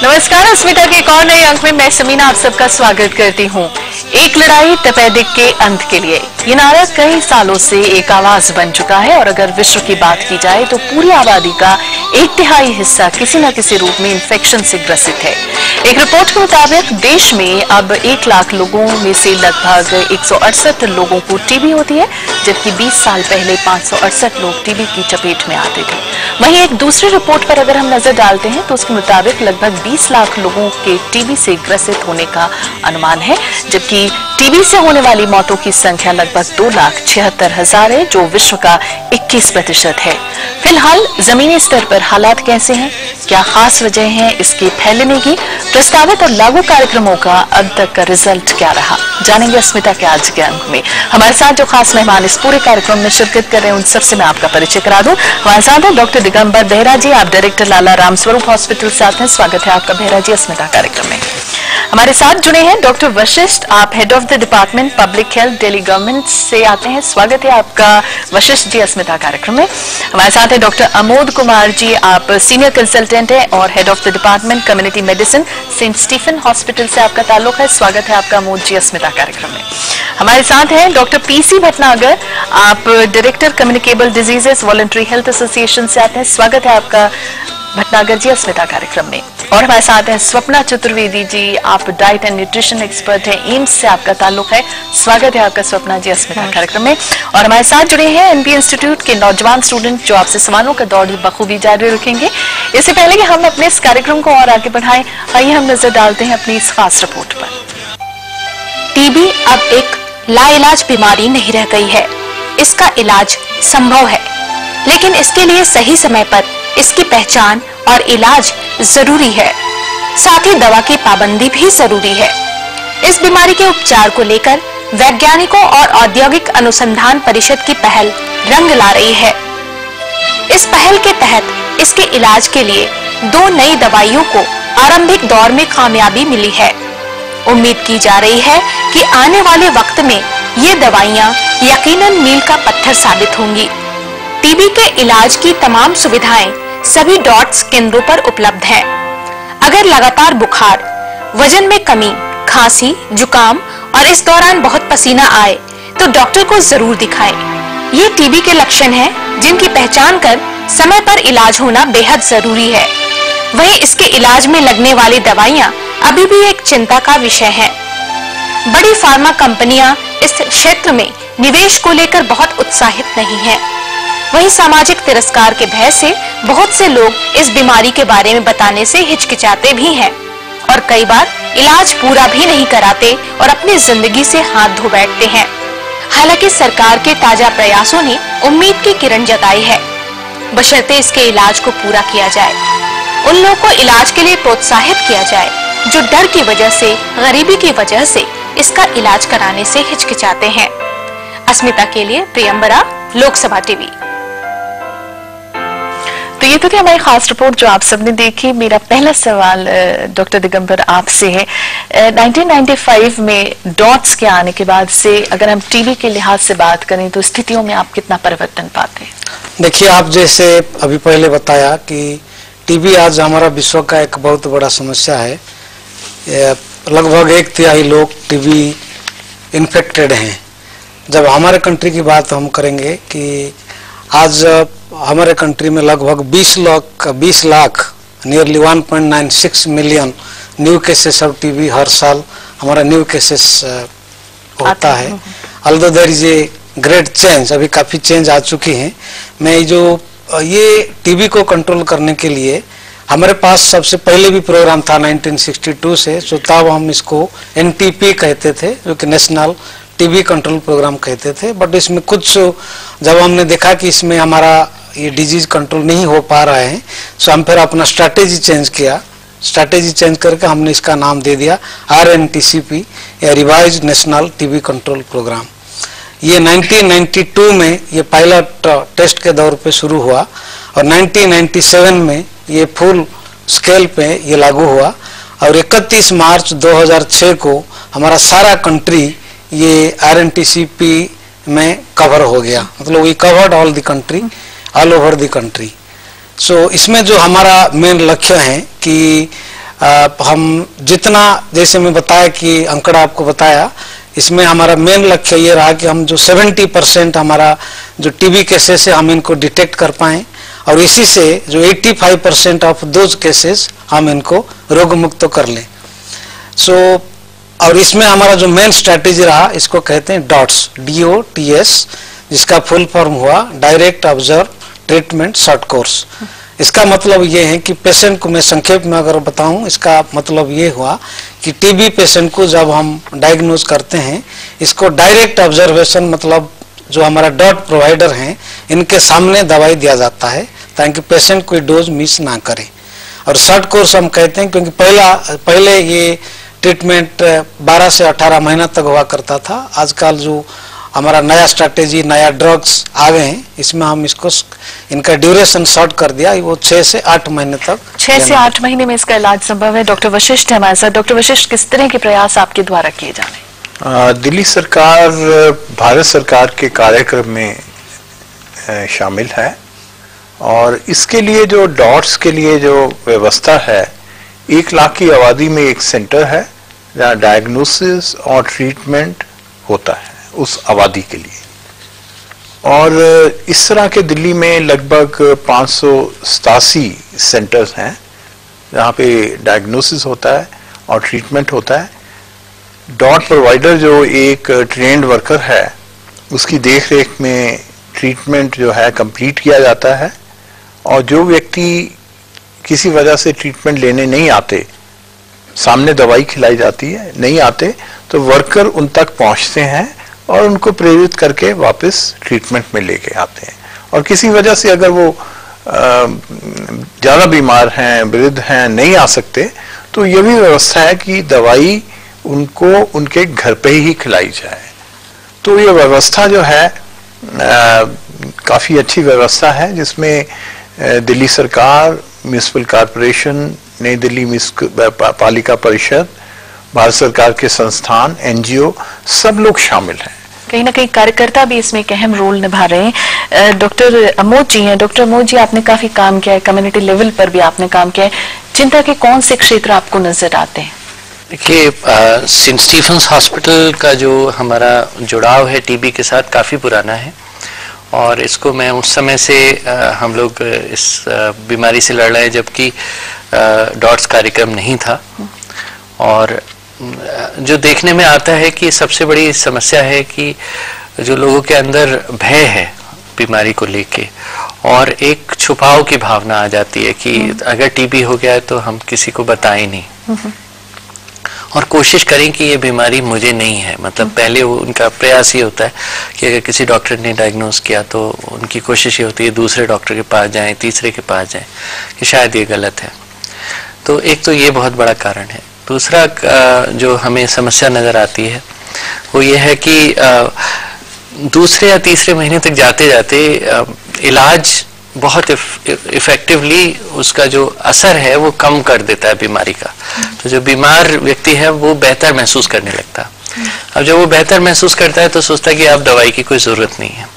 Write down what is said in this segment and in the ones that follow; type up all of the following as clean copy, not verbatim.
नमस्कार, अस्मिता के एक और नए अंक में मैं समीना आप सबका स्वागत करती हूँ। एक लड़ाई तपेदिक के अंत के लिए, ये नारा कई सालों से एक आवाज बन चुका है और अगर विश्व की बात की जाए तो पूरी आबादी का 1/3 हिस्सा किसी न किसी रूप में इन्फेक्शन से ग्रसित है। एक रिपोर्ट के मुताबिक देश में अब 1 लाख लोगों में से लगभग 168 लोगों को टीबी होती है, जबकि 20 साल पहले 568 लोग टीबी की चपेट में आते थे। वहीं एक दूसरी रिपोर्ट पर अगर हम नजर डालते हैं तो उसके मुताबिक लगभग 20 लाख लोगों के टीबी से ग्रसित होने का अनुमान है, जबकि टीबी से होने वाली मौतों की संख्या लगभग 2,76,000 है, जो विश्व का 21% है। फिलहाल जमीनी स्तर पर हालात कैसे हैं, क्या खास वजह है इसके फैलने की, प्रस्तावित और लागू कार्यक्रमों का अब तक का रिजल्ट क्या रहा, जानेंगे अस्मिता के आज के अंक में। हमारे साथ जो खास मेहमान इस पूरे कार्यक्रम में शिरकत कर रहे हैं उन सबसे मैं आपका परिचय करा दूं। हमारे साथ है डॉक्टर दिगंबर बेहरा जी, आप डायरेक्टर लाला रामस्वरूप हॉस्पिटल साथ हैं। स्वागत है आपका बेहरा जी अस्मिता कार्यक्रम में। हमारे साथ जुड़े हैं डॉक्टर वशिष्ठ, आप head of the department public health Delhi government से आते हैं। स्वागत है आपका वशिष्ठ जी अस्मिता कार्यक्रम में। हमारे साथ है डॉक्टर अमोद कुमार जी, आप सीनियर कंसल्टेंट हैं और head of the department community medicine Saint Stephen hospital से आपका ताल्लुक है। स्वागत है आपका अमोद जी अस्मिता कार्यक्रम में। हमारे साथ हैं डॉक्टर पीसी भटनागर, आप director communicable diseases voluntary health association से आते हैं। स्वागत है आपका भटनागर जी अस्मिता कार्यक्रम में। और हमारे साथ हैं स्वप्ना चतुर्वेदी जी, आप डाइट एंड न्यूट्रिशन एक्सपर्ट हैं, एम्स से आपका ताल्लुक है। स्वागत है आपका स्वप्ना जी अस्मिता कार्यक्रम में। और हमारे साथ जुड़े हैं एनपी इंस्टीट्यूट के नौजवान स्टूडेंट जो आपसे सवालों का दौर बखूबी जारी रखेंगे। इससे पहले कि हम अपने इस कार्यक्रम को और आगे बढ़ाएं, आइए हम नजर डालते हैं अपनी इस खास रिपोर्ट पर। टीबी अब एक लाइलाज बीमारी नहीं रह गई है। इसका इलाज संभव है, लेकिन इसके लिए सही समय पर इसकी पहचान और इलाज जरूरी है। साथ ही दवा की पाबंदी भी जरूरी है। इस बीमारी के उपचार को लेकर वैज्ञानिकों और औद्योगिक अनुसंधान परिषद की पहल रंग ला रही है। इस पहल के तहत इसके इलाज के लिए 2 नई दवाइयों को आरंभिक दौर में कामयाबी मिली है। उम्मीद की जा रही है कि आने वाले वक्त में ये दवाइयां यकीनन मील का पत्थर साबित होंगी। टीबी के इलाज की तमाम सुविधाएं सभी डॉट्स केंद्रों पर उपलब्ध हैं। अगर लगातार बुखार, वजन में कमी, खांसी, जुकाम और इस दौरान बहुत पसीना आए तो डॉक्टर को जरूर दिखाएं। ये टीबी के लक्षण हैं जिनकी पहचान कर समय पर इलाज होना बेहद जरूरी है। वहीं इसके इलाज में लगने वाली दवाइयां अभी भी एक चिंता का विषय है। बड़ी फार्मा कंपनियां इस क्षेत्र में निवेश को लेकर बहुत उत्साहित नहीं हैं। वहीं सामाजिक तिरस्कार के भय से बहुत से लोग इस बीमारी के बारे में बताने से हिचकिचाते भी हैं और कई बार इलाज पूरा भी नहीं कराते और अपनी जिंदगी से हाथ धो बैठते हैं। हालांकि सरकार के ताजा प्रयासों ने उम्मीद की किरण जगाई है, बशर्ते इसके इलाज को पूरा किया जाए। उन लोगों को इलाज के लिए प्रोत्साहित किया जाए जो डर की वजह से, गरीबी की वजह से इसका इलाज कराने से हिचकिचाते हैं। अस्मिता के लिए प्रियंबरा, लोकसभा टीवी। तो ये तो थी हमारी खास रिपोर्ट जो आप सबने देखी। मेरा पहला सवाल डॉक्टर दिगंबर आपसे है, 1995 में डॉट्स के आने के बाद से अगर हम टीबी के लिहाज से बात करें तो स्थितियों में आप कितना परिवर्तन पाते हैं? देखिए, आप जैसे अभी पहले बताया कि टीबी आज हमारा विश्व का एक बहुत बड़ा समस्या है। लगभग 1/3 लोग टीबी इन्फेक्टेड हैं। जब हमारे कंट्री की बात हम करेंगे कि आज हमारे कंट्री में लगभग 20 lakh nearly 1.96 million new cases of TB हर साल हमारा न्यू केसेस होता है। Although there is a great change, अभी काफी चेंज आ चुकी है। मैं ये टीबी को कंट्रोल करने के लिए हमारे पास सबसे पहले भी प्रोग्राम था 1962 से, जो तब हम इसको NTP कहते थे, जो कि नेशनल टीबी कंट्रोल प्रोग्राम कहते थे। बट इसमें कुछ जब हमने देखा कि इसमें हमारा ये डिजीज कंट्रोल नहीं हो पा रहा है, तो हम फिर अपना स्ट्रैटेजी चेंज किया। स्ट्रैटेजी चेंज करके हमने इसका नाम दे दिया RNTCP या revise national TB control programme. ये 1992 में ये पायलट टेस्ट के दौर पे शुरू हुआ और 1997 में ये फुल स्केल पे ये लागू हुआ और 31 मार्च 2006 को हमारा सारा कंट्री ये RNTCP में कवर हो गया। मतलब we covered all the country, all over the country. So इसमें जो हमारा मेन लक्ष्य है कि हम जितना, जैसे मैं बताया कि आंकड़ा आपको बताया, इसमें हमारा मेन लक्ष्य ये रहा कि हम जो 70% हमारा जो टीबी केसेस है हम इनको डिटेक्ट कर पाएं, और इसी से जो 85% ऑफ दोज केसेस हम इनको रोग मुक्त कर लें। और इसमें हमारा जो मेन स्ट्रैटेजी रहा, इसको कहते हैं डॉट्स, DOTS, जिसका फुल फॉर्म हुआ direct observe treatment short course. इसका मतलब ये है कि पेशेंट को मैं संक्षेप में अगर बताऊं, इसका मतलब ये हुआ कि टीबी पेशेंट को जब हम डायग्नोज करते हैं, इसको डायरेक्ट ऑब्जर्वेशन, मतलब जो हमारा डॉट प्रोवाइडर हैं इनके सामने दवाई दिया जाता है ताकि पेशेंट कोई डोज मिस ना करे। और शॉर्ट कोर्स हम कहते हैं क्योंकि पहले ये ट्रीटमेंट 12 से 18 महीना तक हुआ करता था। आजकल जो हमारा नया स्ट्रैटेजी, नया ड्रग्स आ गए हैं, इसमें हम इसको इनका ड्यूरेशन शॉर्ट कर दिया, वो 6 से 8 महीने तक। 6 से 8 महीने में इसका इलाज संभव है। डॉक्टर वशिष्ठ है हमारे साथ। डॉक्टर वशिष्ठ, किस तरह के प्रयास आपके द्वारा किए जा रहे हैं? दिल्ली सरकार भारत सरकार के कार्यक्रम में शामिल है, और इसके लिए जो डॉट्स के लिए जो व्यवस्था है, 1 लाख की आबादी में एक सेंटर है जहाँ डायग्नोसिस और ट्रीटमेंट होता है उस आबादी के लिए। और इस तरह के दिल्ली में लगभग 587 सेंटर्स हैं जहाँ पे डायग्नोसिस होता है और ट्रीटमेंट होता है। डॉट प्रोवाइडर जो एक ट्रेन्ड वर्कर है, उसकी देखरेख में ट्रीटमेंट जो है कंप्लीट किया जाता है, और जो व्यक्ति किसी वजह से ट्रीटमेंट लेने नहीं आते, सामने दवाई खिलाई जाती है, नहीं आते तो वर्कर उन तक पहुंचते हैं और उनको प्रेरित करके वापस ट्रीटमेंट में लेके आते हैं। और किसी वजह से अगर वो ज़्यादा बीमार हैं, वृद्ध हैं, नहीं आ सकते, तो ये भी व्यवस्था है कि दवाई उनको उनके घर पे ही खिलाई जाए। तो ये व्यवस्था जो है काफ़ी अच्छी व्यवस्था है, जिसमें दिल्ली सरकार, म्यूनिसिपल कॉरपोरेशन, नई दिल्ली पालिका परिषद, भारत सरकार के संस्थान, NGO, सब लोग शामिल हैं। कहीं ना कहीं कार्यकर्ता भी इसमें एक अहम रोल निभा रहे हैं। डॉक्टर अमोद जी हैं। डॉक्टर अमोद जी, आपने काफी काम किया है, कम्युनिटी लेवल पर भी आपने काम किया है। चिंता के कौन से क्षेत्र आपको नजर आते हैं? देखिए, सेंट स्टीफेंस हॉस्पिटल का जो हमारा जुड़ाव है टीबी के साथ काफ़ी पुराना है, और इसको मैं उस समय से हम लोग इस बीमारी से लड़ रहे हैं जबकि डॉट्स कार्यक्रम नहीं था। और जो देखने में आता है कि सबसे बड़ी समस्या है कि जो लोगों के अंदर भय है बीमारी को लेके, और एक छुपाव की भावना आ जाती है कि अगर टीबी हो गया है तो हम किसी को बताएं नहीं, और कोशिश करें कि ये बीमारी मुझे नहीं है। मतलब पहले वो उनका प्रयास ये होता है कि अगर किसी डॉक्टर ने डायग्नोज किया तो उनकी कोशिश ये होती है दूसरे डॉक्टर के पास जाएं, तीसरे के पास जाएं कि शायद ये गलत है। तो एक तो ये बहुत बड़ा कारण है। दूसरा जो हमें समस्या नज़र आती है वो ये है कि दूसरे या तीसरे महीने तक जाते जाते इलाज बहुत इफेक्टिवली उसका जो असर है वो कम कर देता है बीमारी का। तो जो बीमार व्यक्ति है वो बेहतर महसूस करने लगता है। अब जब वो बेहतर महसूस करता है तो सोचता है कि अब दवाई की कोई ज़रूरत नहीं है,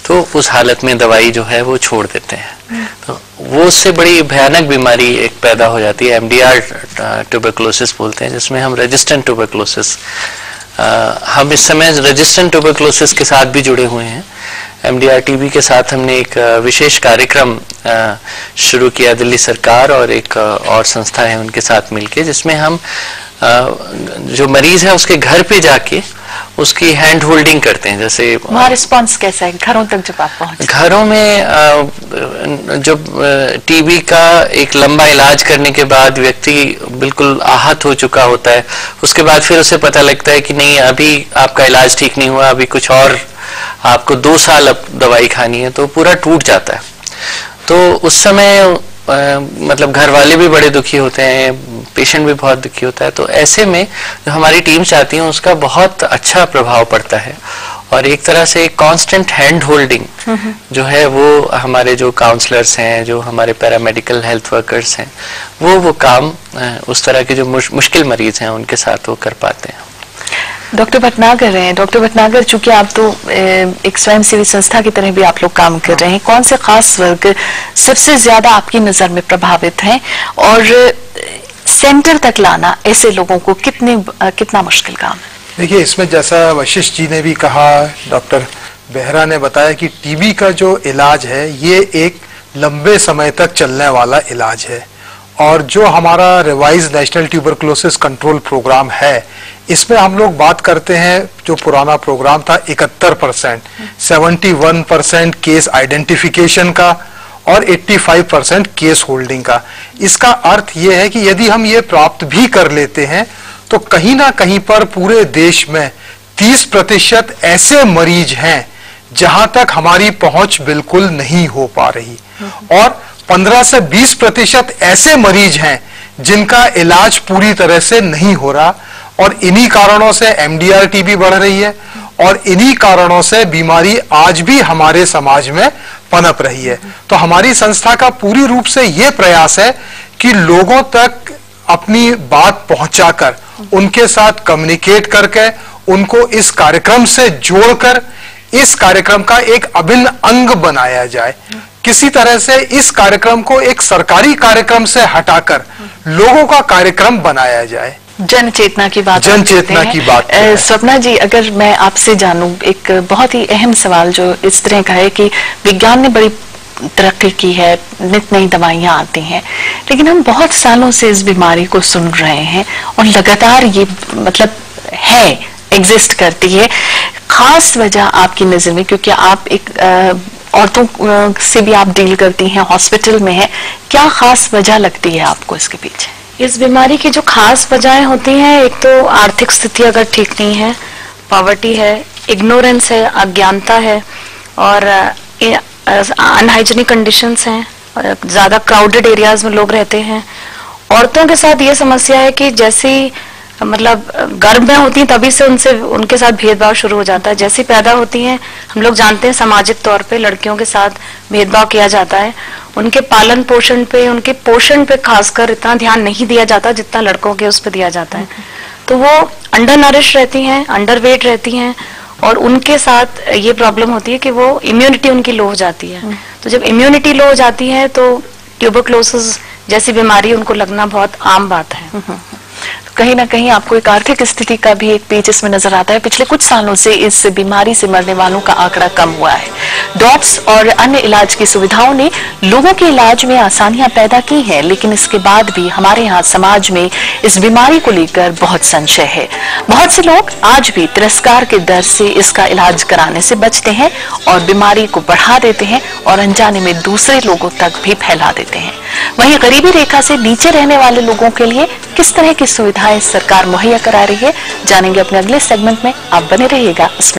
तो उस हालत में दवाई जो है वो छोड़ देते हैं। तो वो उससे बड़ी भयानक बीमारी एक पैदा हो जाती है, MDR ट्यूबरकुलोसिस बोलते हैं, जिसमें हम रेजिस्टेंट ट्यूबरकुलोसिस, हम इस समय रेजिस्टेंट ट्यूबरकुलोसिस के साथ भी जुड़े हुए हैं। MDR TB के साथ हमने एक विशेष कार्यक्रम शुरू किया, दिल्ली सरकार और एक और संस्था है उनके साथ मिलके, जिसमें हम जो मरीज है उसके घर पे जाके उसकी हैंड होल्डिंग करते हैं। जैसे वहाँ रिस्पांस कैसा है घरों तक जब आप पहुँचते? घरों में जब TB का एक लंबा इलाज करने के बाद व्यक्ति बिल्कुल आहत हो चुका होता है, उसके बाद फिर उसे पता लगता है कि नहीं अभी आपका इलाज ठीक नहीं हुआ, अभी कुछ और आपको 2 साल अब दवाई खानी है, तो पूरा टूट जाता है। तो उस समय मतलब घर वाले भी बड़े दुखी होते हैं, पेशेंट भी बहुत दुखी होता है। तो ऐसे में जो हमारी टीम चाहती है उसका बहुत अच्छा प्रभाव पड़ता है, और एक तरह से कांस्टेंट हैंड होल्डिंग जो है वो हमारे जो काउंसलर्स हैं, जो हमारे पैरामेडिकल हेल्थ वर्कर्स हैं, वो काम उस तरह के जो मुश्किल मरीज हैं उनके साथ वो कर पाते हैं। डॉक्टर भटनागर हैं। डॉक्टर भटनागर, चूंकि आप तो एक स्वयंसेवी संस्था की तरह भी आप लोग काम कर रहे हैं, कौन से खास वर्ग सबसे ज्यादा आपकी नजर में प्रभावित हैं, और सेंटर तक लाना ऐसे लोगों को कितना मुश्किल काम है? देखिए, इसमें जैसा वशिष्ठ जी ने भी कहा, डॉक्टर बेहरा ने बताया कि टीबी का जो इलाज है ये एक लंबे समय तक चलने वाला इलाज है। और जो हमारा revise national tuberculosis control programme है, इसमें हम लोग बात करते हैं, जो पुराना प्रोग्राम था 71%, 71% केस आइडेंटिफिकेशन का और 85% केस होल्डिंग का। इसका अर्थ ये है कि यदि हम ये प्राप्त भी कर लेते हैं तो कहीं ना कहीं पर पूरे देश में 30% ऐसे मरीज हैं जहां तक हमारी पहुंच बिल्कुल नहीं हो पा रही, और 15 से 20% ऐसे मरीज हैं जिनका इलाज पूरी तरह से नहीं हो रहा। और इन्हीं कारणों से एमडीआर टीबी बढ़ रही है और इन्हीं कारणों से बीमारी आज भी हमारे समाज में पनप रही है। तो हमारी संस्था का पूरी रूप से ये प्रयास है कि लोगों तक अपनी बात पहुंचाकर, उनके साथ कम्युनिकेट करके, उनको इस कार्यक्रम से जोड़कर इस कार्यक्रम का एक अभिन्न अंग बनाया जाए। किसी तरह से इस कार्यक्रम को एक सरकारी कार्यक्रम से हटाकर लोगों का कार्यक्रम बनाया जाए। जन चेतना की बात स्वप्ना जी, अगर मैं आपसे जानूं, एक बहुत ही अहम सवाल जो इस तरह का है कि विज्ञान ने बड़ी तरक्की की है, नित नई दवाइयां आती हैं, लेकिन हम बहुत सालों से इस बीमारी को सुन रहे हैं और लगातार ये मतलब है, एग्जिस्ट करती है। खास वजह आपकी नजर में, क्योंकि आप एक औरतों से भी आप डील करती हैं, हॉस्पिटल में है, क्या खास वजह लगती है आपको इसके पीछे? इस बीमारी की जो खास वजहें होती हैं, एक तो आर्थिक स्थिति अगर ठीक नहीं है, पॉवर्टी है, इग्नोरेंस है, अज्ञानता है, और अनहाइजीनिक कंडीशंस हैं, ज़्यादा क्राउडेड एरियाज में लोग रहते हैं। औरतों के साथ ये समस्या है कि जैसी मतलब गर्भ में होती हैं तभी से उनके साथ भेदभाव शुरू हो जाता है। जैसी पैदा होती हैं, हम लोग जानते हैं सामाजिक तौर पे लड़कियों के साथ भेदभाव किया जाता है। उनके पालन पोषण पे, उनके पोषण पे खासकर इतना ध्यान नहीं दिया जाता जितना लड़कों के उस पर दिया जाता है। तो वो अंडर नरिश रहती हैं, अंडरवेट रहती हैं, और उनके साथ ये प्रॉब्लम होती है कि वो इम्यूनिटी उनकी लो हो जाती है। तो जब इम्यूनिटी लो हो जाती है तो ट्यूबरकुलोसिस जैसी बीमारी उनको लगना बहुत आम बात है। कहीं ना कहीं आपको एक आर्थिक स्थिति का भी एक पेच इसमें नजर आता है। पिछले कुछ सालों से इस बीमारी से मरने वालों का आंकड़ा कम हुआ है। डॉट्स और अन्य इलाज की सुविधाओं ने लोगों के इलाज में आसानियां पैदा की हैं, लेकिन इसके बाद भी हमारे यहाँ समाज में इस बीमारी को लेकर बहुत संशय है। बहुत से लोग आज भी तिरस्कार के डर से इसका इलाज कराने से बचते हैं और बीमारी को बढ़ा देते हैं और अनजाने में दूसरे लोगों तक भी फैला देते हैं। वहीं गरीबी रेखा से नीचे रहने वाले लोगों के लिए किस तरह की सुविधाएं सरकार मुहैया करा रही है, जानेंगे अपने अगले सेगमेंट में। आप बने रहिएगा।